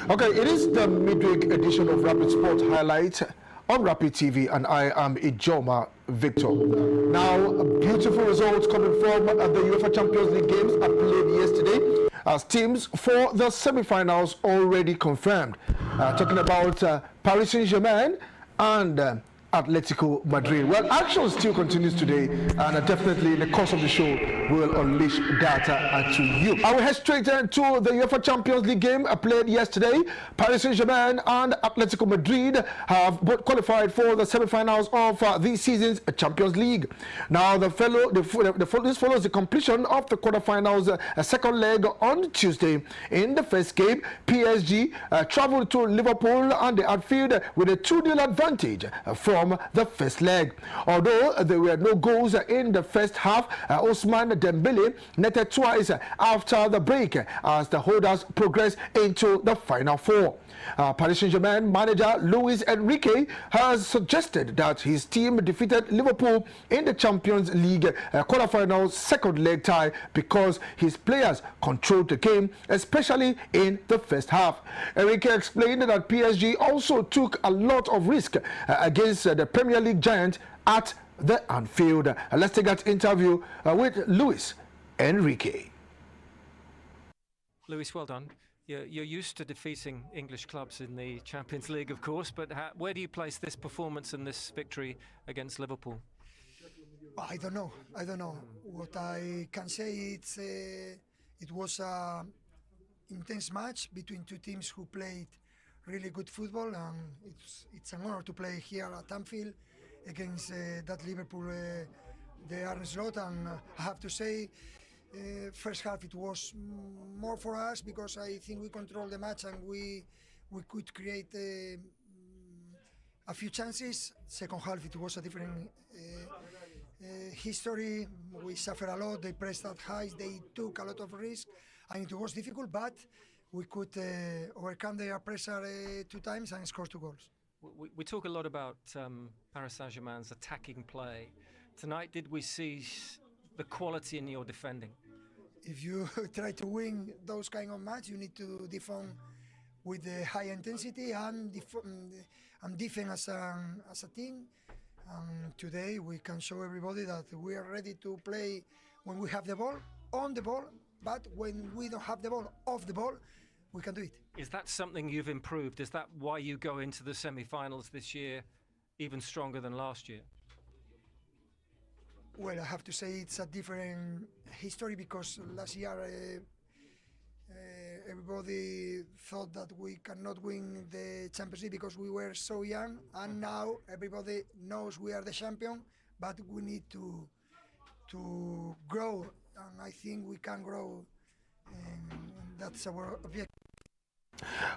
Okay, it is the midweek edition of Rapid Sport Highlight on Rapid TV, and I am Ijoma Victor. Now, beautiful results coming from the UEFA Champions League games are played yesterday as teams for the semi-finals already confirmed. Talking about Paris Saint-Germain and Atletico Madrid. Well, action still continues today, and definitely in the course of the show, we'll unleash data to you. I will head straight into the UEFA Champions League game played yesterday. Paris Saint-Germain and Atletico Madrid have both qualified for the semi-finals of this season's Champions League. Now, this follows the completion of the quarterfinals second leg on Tuesday. In the first game, PSG traveled to Liverpool and they outfield with a 2-0 advantage from the first leg. Although there were no goals in the first half, Ousmane Dembele netted twice after the break as the holders progressed into the final four. Paris Saint-Germain manager Luis Enrique has suggested that his team defeated Liverpool in the Champions League quarterfinals second leg tie because his players controlled the game, especially in the first half. Enrique explained that PSG also took a lot of risk against the Premier League giant at the Anfield. Let's take that interview with Luis Enrique. Luis, well done. You're used to defeating English clubs in the Champions League, of course, but where do you place this performance and this victory against Liverpool? I don't know. What I can say is it was an intense match between two teams who played really good football, and it's an honor to play here at Anfield against that Liverpool, the Arne slot. And I have to say, first half it was more for us because I think we controlled the match and we could create a few chances. Second half it was a different history. We suffered a lot. They pressed that high. They took a lot of risk, and it was difficult, but we could overcome their pressure 2 times and score 2 goals. We talk a lot about Paris Saint-Germain's attacking play. Tonight, did we see the quality in your defending? If you try to win those kind of match, you need to defend with the high intensity and defend as a team. Today we can show everybody that we are ready to play when we have the ball, on the ball, but when we don't have the ball, off the ball, we can do it. Is that something you've improved? Is that why you go into the semi-finals this year even stronger than last year? Well, I have to say it's a different history because last year everybody thought that we cannot win the Champions League because we were so young, and now everybody knows we are the champion, but we need to grow, and I think we can grow, and that's our objective.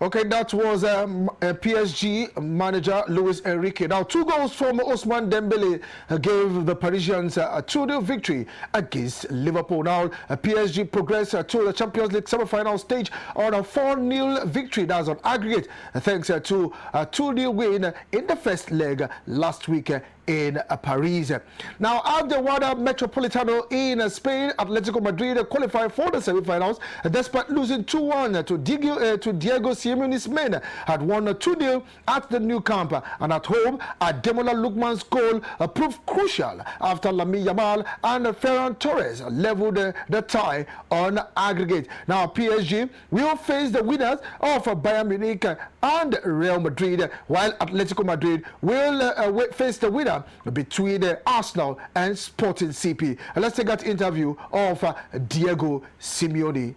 Okay, that was PSG manager Luis Enrique. Now, 2 goals from Ousmane Dembele gave the Parisians a 2-0 victory against Liverpool. Now, PSG progressed to the Champions League semi-final stage on a 4-0 victory. That's on aggregate, thanks to a 2-0 win in the first leg last week in Paris. Now, at the Wanda Metropolitano in Spain, Atletico Madrid qualified for the semi-finals despite losing 2-1 to Diego Simeone's men. Had won 2-0 at the new camp, and at home, Ademola Lookman's goal proved crucial after Lamine Yamal and Ferran Torres leveled the tie on aggregate. Now, PSG will face the winners of Bayern Munich and Real Madrid, while Atletico Madrid will face the winner between Arsenal and Sporting CP. Let's take that interview of Diego Simeone.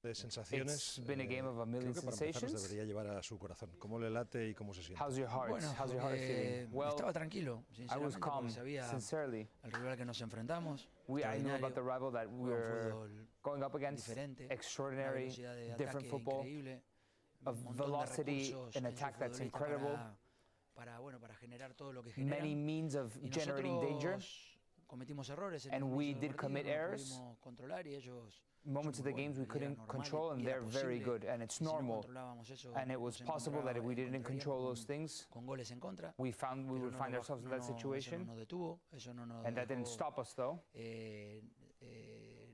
It's been a game of a million sensations. How's your heart? Bueno, How's your heart feeling? Well, estaba tranquilo, I was calm, sabía sincerely. el rival que nos enfrentamos. I knew about the rival that we were going up against. Diferente, Extraordinary, de different football, of velocity, an attack that's incredible. Para generar todo lo que Many means of generating danger. Cometimos errores and we did commit errors. Controlar y ellos moments of the games we couldn't control, and they're very good, and it's normal. And it was possible that if we didn't control those things, we would find ourselves in that situation. And that didn't stop us, though.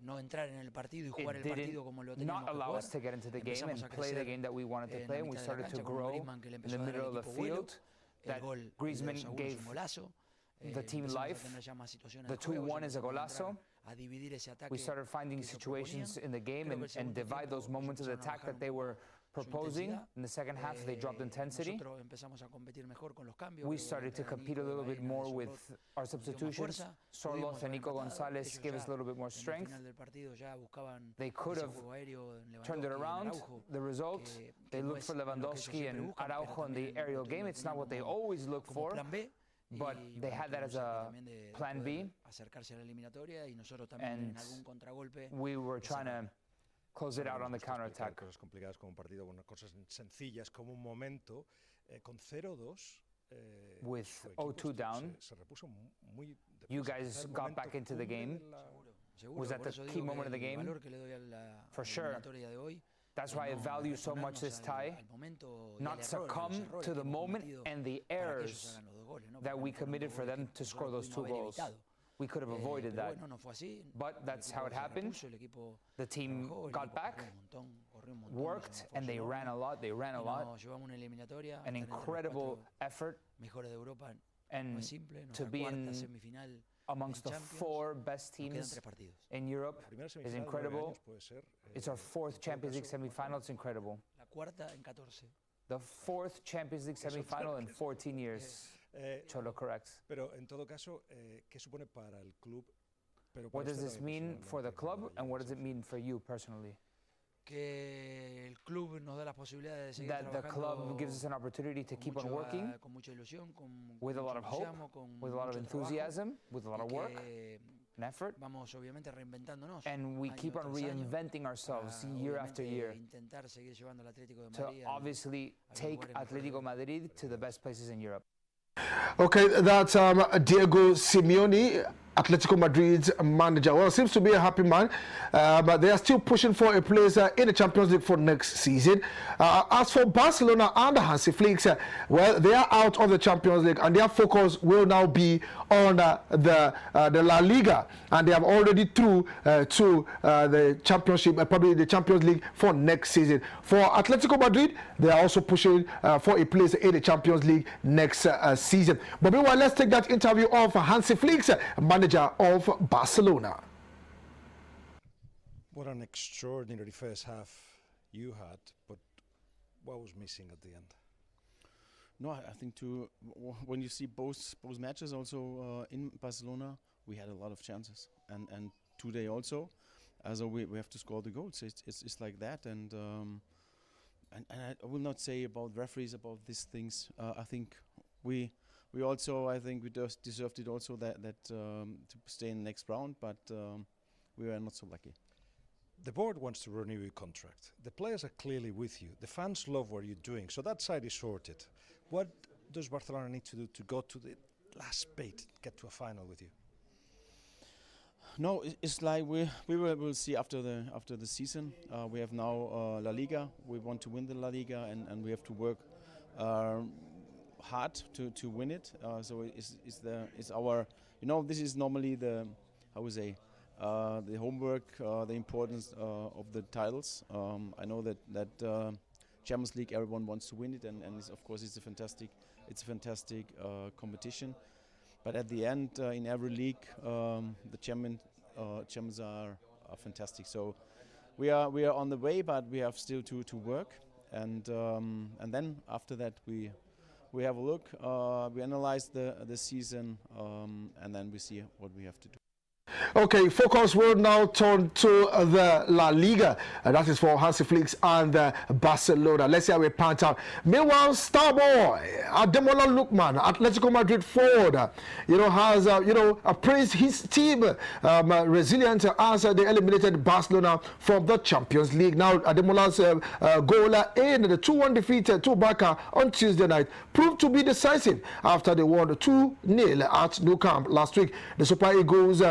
no entrar en el partido y jugar it el partido como lo did teníamos not que allow jugar. us to get into the game and Empezamos a play the crecer game that we wanted to en play, la and we mitad de la started to cancha con grow Griezmann, que le in empezó the a dar middle al of the equipo vuelo. field. El That gol del Griezmann 2-1 es gave un golazo. the team Empezamos a life. tener ya más situaciones The de juego, 2-1 ya is a empezamos a golazo. entrar a dividir ese ataque We started finding que ellos situations proponían. in the game Creo que el and segundo divide tiempo those ellos moments of the empezaron a attack bajar that they were su proposing. intensidad. In the second half, they dropped intensity. Nosotros empezamos a competir mejor con los cambios. We Creo que started to entraron compete a Nico, little bit Baena, more Sorloth, with our nos dio más substitutions. fuerza, Sorloth pudimos and haber Nico empatado. Gonzalez Ellos gave us ya a little bit more en el strength. final del partido ya buscaban They could ese have juego aéreo en turned it Lewandowski y en around. Araujo, The result, que they no looked es for lo que ellos Lewandowski siempre and buscan, pero Araujo in the también aerial lo game. It's not tenían what they como- always look como for, plan B. but Y they bueno, had that tuvieron as cerca a también de plan poder B. acercarse a la eliminatoria y nosotros también And en algún contragolpe. we were trying to close it out on the counterattack. Cosas complicadas como un partido, bueno, cosas sencillas como un momento, con 0-2. With su equipo 0-2 down, se repuso muy you deprisa. guys Quizá el got momento back into the cumbre game. de la- Seguro, Was that por the eso key digo moment of the que el game? valor que le doy a la For sure. eliminatoria de hoy That's es why I no value so much retornarnos this al- tie, al momento y not al error, a los succumb errores to que the hemos moment cometido and the para que ellos errors hagan los dos goles, ¿no? that Porque we no fueron committed dos for goles them que to score nosotros those two pudimos haber goals. evitado. We could have avoided Pero that. bueno, no fue así. But El that's equipo how it se happened. repuso, el equipo The team trabajó, el got equipo back, corrió un montón, hizo un worked, esfuerzo and they enorme, ran a lot. They ran a y lot. nos llevamos una eliminatoria, An estar entre los incredible 4 effort, mejores de Europa no and es simple, to nuestra be cuarta in semifinal amongst the Champions, 4 best nos quedan teams 3 partidos. in Europe La primera is semifinal de 9 incredible. años puede ser, It's our 4th en todo Champions League caso, semifinal. It's incredible. La cuarta en 14. The 4th Champions League semifinal in 14 years. Cholo corrects. Pero en todo caso, ¿qué supone para el club? Pero What para does usted this también mean for the personalmente, club, cuando and llega what does esa it mean for you personally? Que el club nos da la posibilidad de seguir That the club trabajando gives us an opportunity to con keep on mucha- working con mucha ilusión, con with a mucho lot of hope, entusiasmo, con with a lot of mucho trabajo, enthusiasm, with a lot y of work que and effort, vamos obviamente reinventándonos and we año keep on tras año, reinventing ourselves para, year after obviamente, year intentar seguir llevando al Atlético de to Madrid obviously a los take lugares mejores Atletico de- Madrid to the best places in Europe. Okay, that's Diego Simeone, Atletico Madrid's manager. Well, seems to be a happy man, but they are still pushing for a place in the Champions League for next season. As for Barcelona and Hansi Flick, well, they are out of the Champions League, and their focus will now be on the La Liga, and they have already through to the Championship, probably the Champions League for next season. For Atletico Madrid, they are also pushing for a place in the Champions League next season. But meanwhile, let's take that interview of Hansi Flick, manager of Barcelona. What an extraordinary first half you had, but what was missing at the end? No, I think when you see both matches also in Barcelona, we had a lot of chances, and today also, so we have to score the goals. It's like that, and I will not say about referees about these things. I think we also deserved it also that to stay in the next round, but we were not so lucky. The board wants to renew your contract. The players are clearly with you. The fans love what you're doing, so that side is sorted. What does Barcelona need to do to go to the last bit, get to a final with you? No, it's like we'll see after the season. We have now La Liga. We want to win the La Liga, and we have to work hard to win it. So it's our, this is normally the, how we say, the homework, the importance of the titles. I know that Champions League, everyone wants to win it, and of course it's a fantastic competition. But at the end, in every league, the champions are fantastic. So we are on the way, but we have still to work, and then after that we have a look, we analyze the season, and then we see what we have to do. Okay, focus will now turn to the La Liga, and that is for Hansi Flick and Barcelona. Let's see how we pan out. Meanwhile, star boy Ademola Lookman, Atletico Madrid forward, has praised his team resilient as they eliminated Barcelona from the Champions League. Now, Ademola's goal in the 2-1 defeat to Barca on Tuesday night proved to be decisive after they won 2-0 at Nou Camp last week. The Super Eagles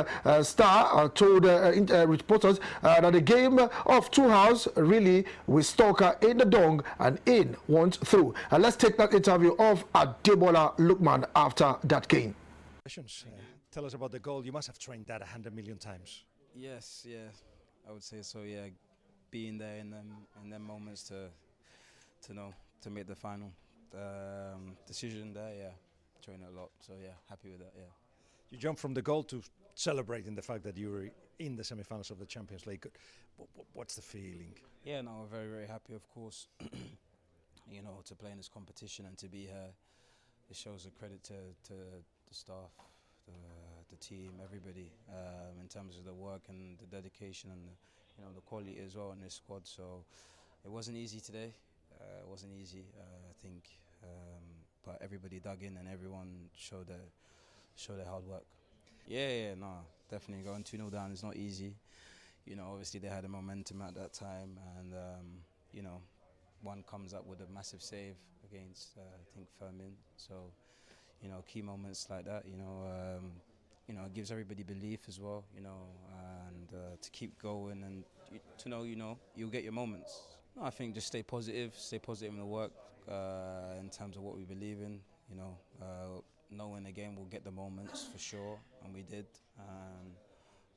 star told reporters that the game of two halves really was stuck in the dung and in once through. Let's take that interview of Ademola Lookman after that game. Tell us about the goal. You must have trained that 100 million times. Yes, yeah. I would say so. Yeah, being there in them moments to make the final decision there. Yeah, enjoying it a lot. So yeah, happy with that. Yeah. You jumped from the goal to celebrating the fact that you were in the semi-finals of the Champions League. What's the feeling? Yeah, no, we're very, very happy, of course. You know, to play in this competition and to be here, it shows a credit to the staff, the team, everybody, in terms of the work and the dedication and the quality as well in this squad. So it wasn't easy today. It wasn't easy, I think, but everybody dug in and everyone showed their hard work. Yeah, no, definitely going 2-0 down is not easy. You know, obviously they had a momentum at that time, and one comes up with a massive save against I think Firmin. So, key moments like that, it gives everybody belief as well, and to keep going and to know, you'll get your moments. No, I think just stay positive in the work, in terms of what we believe in, knowing again we'll get the moments for sure, and we did.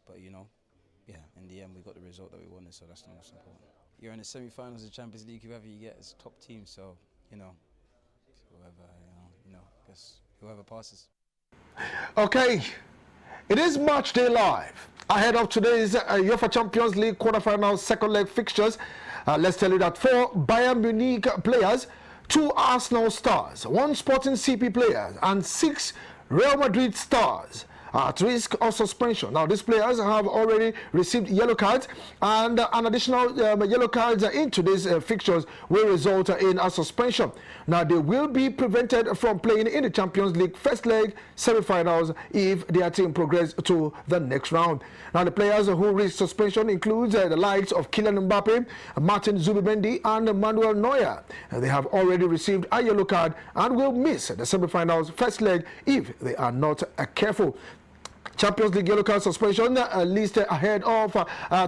But in the end we got the result that we wanted, so that's the most important. You're in the semi-finals of the Champions League. Whoever you get is top team, so whoever passes. Okay, it is match day live ahead of today's UEFA Champions League quarterfinal second leg fixtures. Let's tell you that 4 Bayern Munich players, 2 Arsenal stars, 1 Sporting CP player, and 6 Real Madrid stars at risk of suspension. Now, these players have already received yellow cards, and an additional yellow cards into these fixtures will result in a suspension. Now, they will be prevented from playing in the Champions League first leg semi-finals if their team progress to the next round. Now, the players who risk suspension includes the likes of Kylian Mbappe, Martin Zubimendi, and Manuel Neuer. They have already received a yellow card and will miss the semi-finals first leg if they are not careful. Champions League yellow card suspension listed ahead of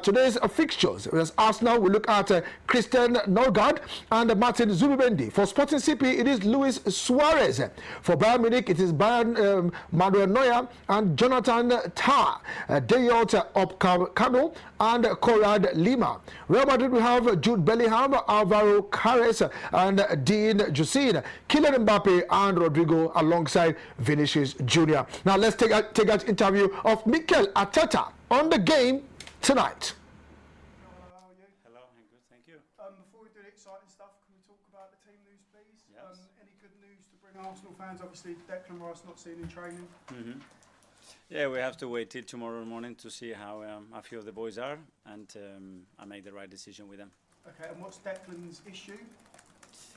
today's fixtures. Whereas Arsenal will look at Christian Nørgaard and Martin Zubimendi. For Sporting CP, it is Luis Suarez. For Bayern Munich, it is Manuel Neuer and Jonathan Tah, Deyot Upamecano and Conrad Lima. Real Madrid will have Jude Bellingham, Alvaro Carres and Dean Jusin, Kylian Mbappe and Rodrigo alongside Vinicius Jr. Now let's take that interview of Mikel Arteta on the game tonight. How are you? Hello, I'm good, thank you. Before we do the exciting stuff, can we talk about the team news, please? Yes. Any good news to bring Arsenal fans? Obviously, Declan Rice not seen in training. Yeah, we have to wait till tomorrow morning to see how a few of the boys are, and I make the right decision with them. Okay, and what's Declan's issue?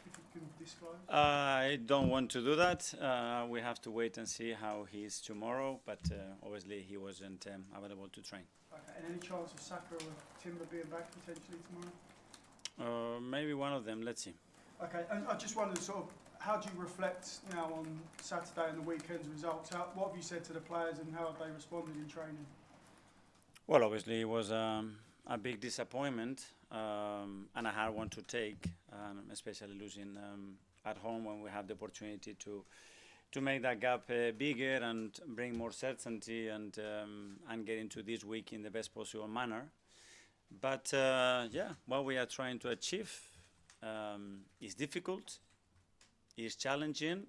If you can disclose. I don't want to do that. We have to wait and see how he is tomorrow, but obviously he wasn't available to train. Okay, and any chance of Saka or Timber being back potentially tomorrow? Maybe one of them, let's see. Okay, and I just wondered sort of, how do you reflect now on Saturday and the weekend's results? What have you said to the players and how have they responded in training? Well, obviously it was a big disappointment and a hard one to take, especially losing at home when we have the opportunity to make that gap bigger and bring more certainty and get into this week in the best possible manner. But yeah, what we are trying to achieve is difficult, is challenging,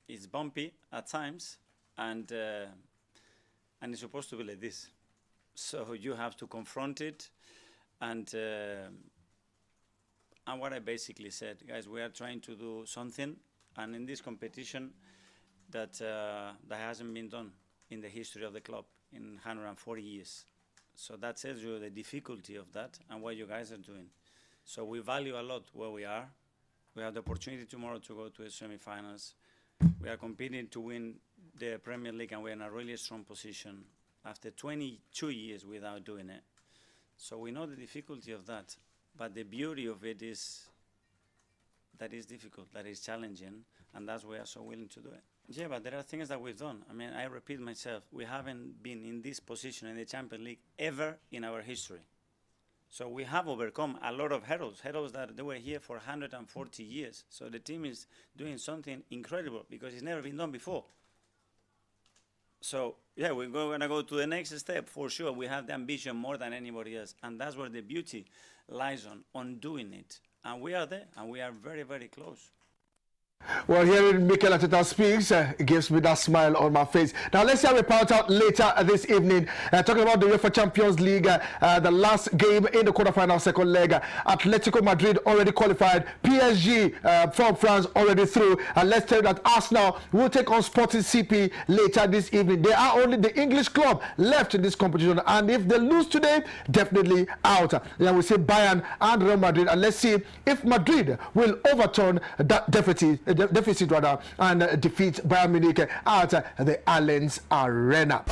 it's bumpy at times, and it's supposed to be like this. So you have to confront it, and what I basically said, guys, we are trying to do something, and in this competition that hasn't been done in the history of the club in 140 years. So that tells you the difficulty of that and what you guys are doing. So we value a lot where we are. We have the opportunity tomorrow to go to the semi-finals. We are competing to win the Premier League, and we're in a really strong position after 22 years without doing it. So we know the difficulty of that, but the beauty of it is that it's difficult, that it's challenging, and that's why we are so willing to do it. Yeah, but there are things that we've done. I mean, I repeat myself, we haven't been in this position in the Champions League ever in our history. So we have overcome a lot of hurdles that they were here for 140 years. So the team is doing something incredible because it's never been done before. So yeah, we're going to go to the next step for sure. We have the ambition more than anybody else, and that's where the beauty lies on doing it. And we are there, and we are very, very close. Well, hearing Mikel Arteta speaks gives me that smile on my face. Now, let's have a report out later this evening. Talking about the UEFA Champions League, the last game in the quarterfinal second leg. Atletico Madrid already qualified. PSG from France already through. And let's tell you that Arsenal will take on Sporting CP later this evening. They are only the English club left in this competition. And if they lose today, definitely out. Then we see Bayern and Real Madrid. And let's see if Madrid will overturn that deficit and defeat Bayern Munich at the Allianz Arena.